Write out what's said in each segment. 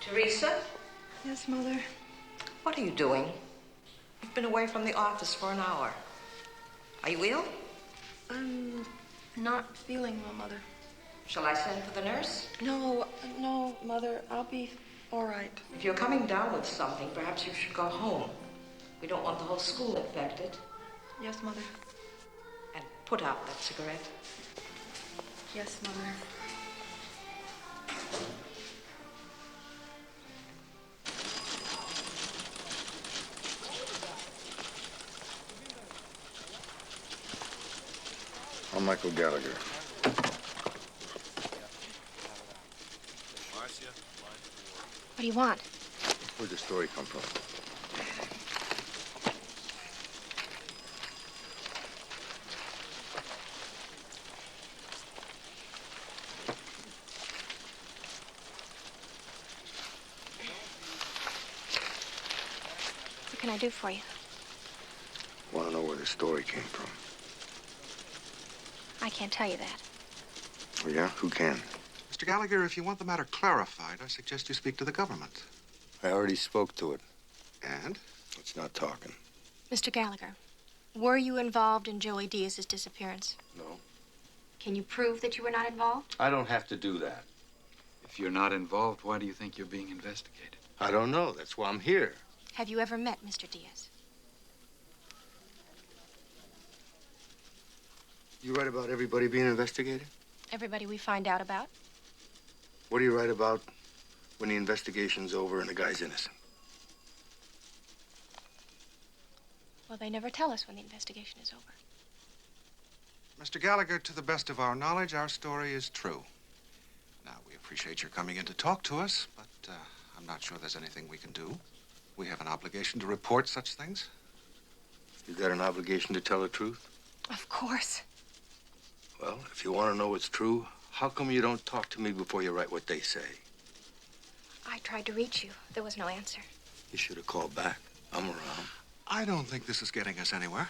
Teresa? Yes, Mother? What are you doing? You've been away from the office for an hour. Are you ill? I'm not feeling well, Mother. Shall I send for the nurse? No, Mother. I'll be all right. If you're coming down with something, perhaps you should go home. We don't want the whole school infected. Yes, Mother. And put out that cigarette. Yes, Mother. I'm Michael Gallagher. What do you want? Where'd the story come from? What can I do for you? Want to know where the story came from. I can't tell you that. Oh, yeah? Who can? Mr. Gallagher, if you want the matter clarified, I suggest you speak to the government. I already spoke to it. And? It's not talking. Mr. Gallagher, were you involved in Joey Diaz's disappearance? No. Can you prove that you were not involved? I don't have to do that. If you're not involved, why do you think you're being investigated? I don't know. That's why I'm here. Have you ever met Mr. Diaz? You write about everybody being investigated? Everybody we find out about? What do you write about when the investigation's over and the guy's innocent? Well, they never tell us when the investigation is over. Mr. Gallagher, to the best of our knowledge, our story is true. Now, we appreciate your coming in to talk to us, but I'm not sure there's anything we can do. We have an obligation to report such things. You got an obligation to tell the truth? Of course. Well, if you want to know what's true, how come you don't talk to me before you write what they say? I tried to reach you. There was no answer. You should have called back. I'm around. I don't think this is getting us anywhere.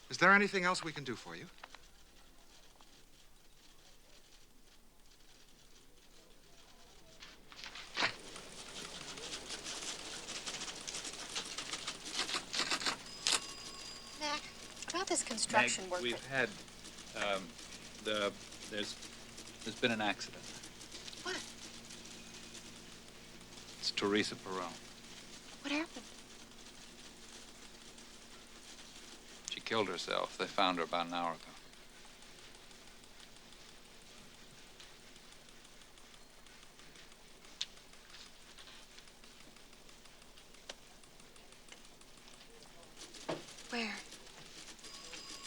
Is there anything else we can do for you? Mac, about this construction work. We've had, there's been an accident. What? It's Teresa Perron. What happened? She killed herself. They found her about an hour ago. Where?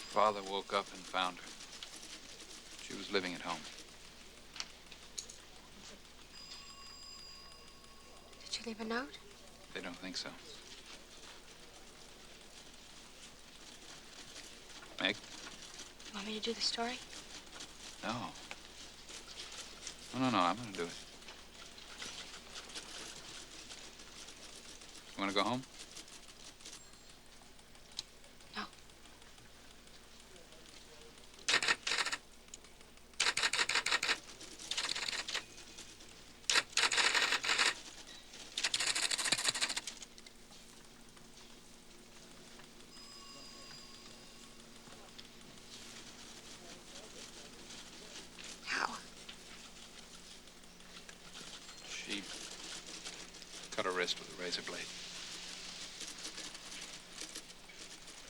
Father woke up and found her. She was living at home. Did she leave a note? They don't think so. Meg? You want me to do the story? No. No, I'm gonna do it. You wanna go home? No. How? She cut her wrist with a razor blade.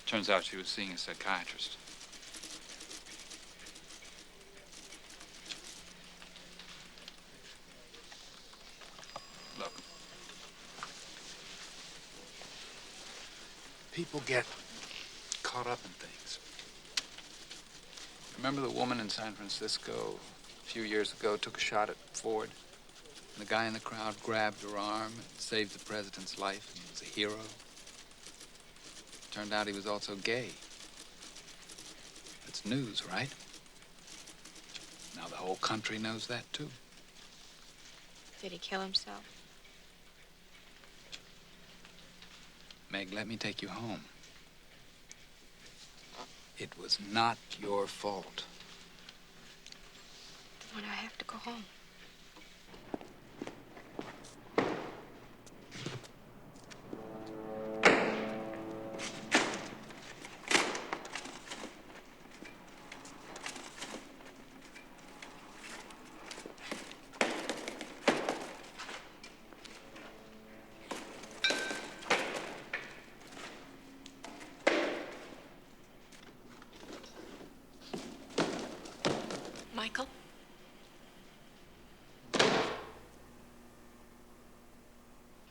Turns out she was seeing a psychiatrist. Look. People get caught up in things. Remember the woman in San Francisco a few years ago took a shot at Ford? And the guy in the crowd grabbed her arm and saved the president's life and was a hero. Turned out he was also gay. That's news, right? Now the whole country knows that, too. Did he kill himself? Meg, let me take you home. It was not your fault. Then I have to go home. Michael?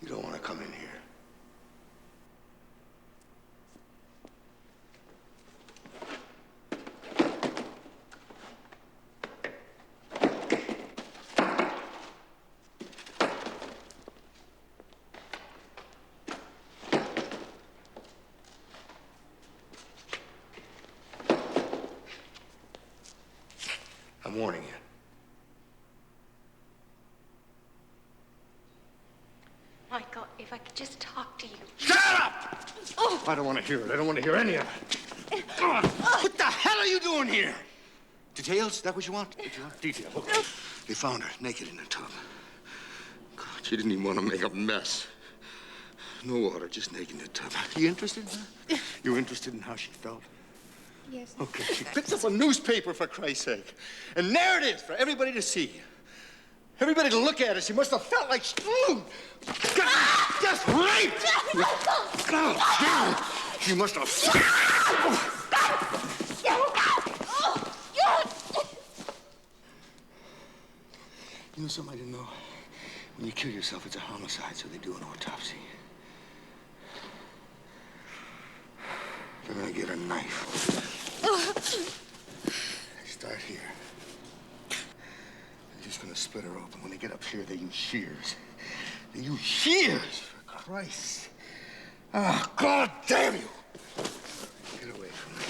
You don't want to come in here. I'm warning you. Michael, if I could just talk to you. Shut up! Oh. I don't want to hear it. I don't want to hear any of it. What the hell are you doing here? Details? Is that what you want? What you want? Detail. Okay. They found her naked in the tub. God, she didn't even want to make a mess. No water, just naked in the tub. You interested in her? You interested in how she felt? Yes. Okay, she picked up a newspaper, for Christ's sake. And there it is for everybody to see. Everybody to look at it. She must have felt like she... Just raped! Oh, she must have... You know something I didn't know? When you kill yourself, it's a homicide, so they do an autopsy. They're gonna get a knife. They start here. They're just gonna split her open. When they get up here, they use shears. They use shears, for Christ. Oh, God damn you! Get away from me.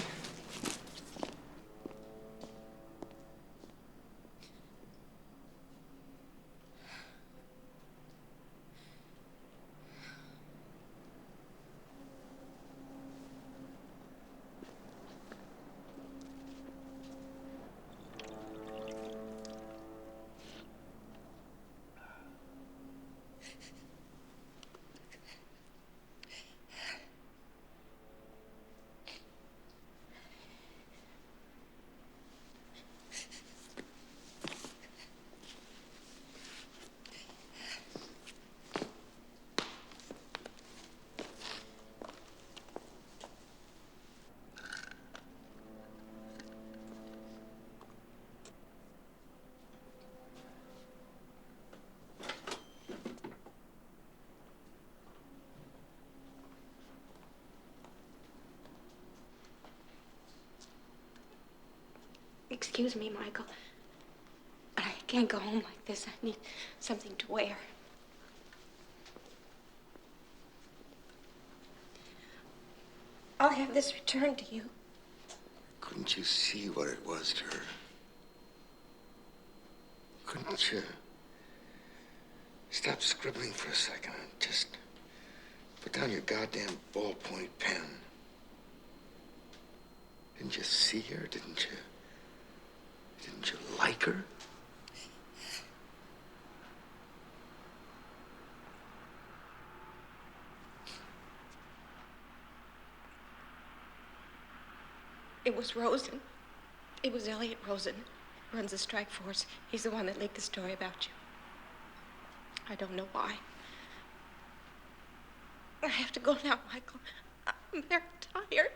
Excuse me, Michael, but I can't go home like this. I need something to wear. I'll have this returned to you. Couldn't you see what it was to her? Couldn't you? Stop scribbling for a second and just put down your goddamn ballpoint pen. Didn't you see her, didn't you? Didn't you like her? It was Rosen. It was Elliot Rosen. Runs the strike force. He's the one that leaked the story about you. I don't know why. I have to go now, Michael. I'm very tired.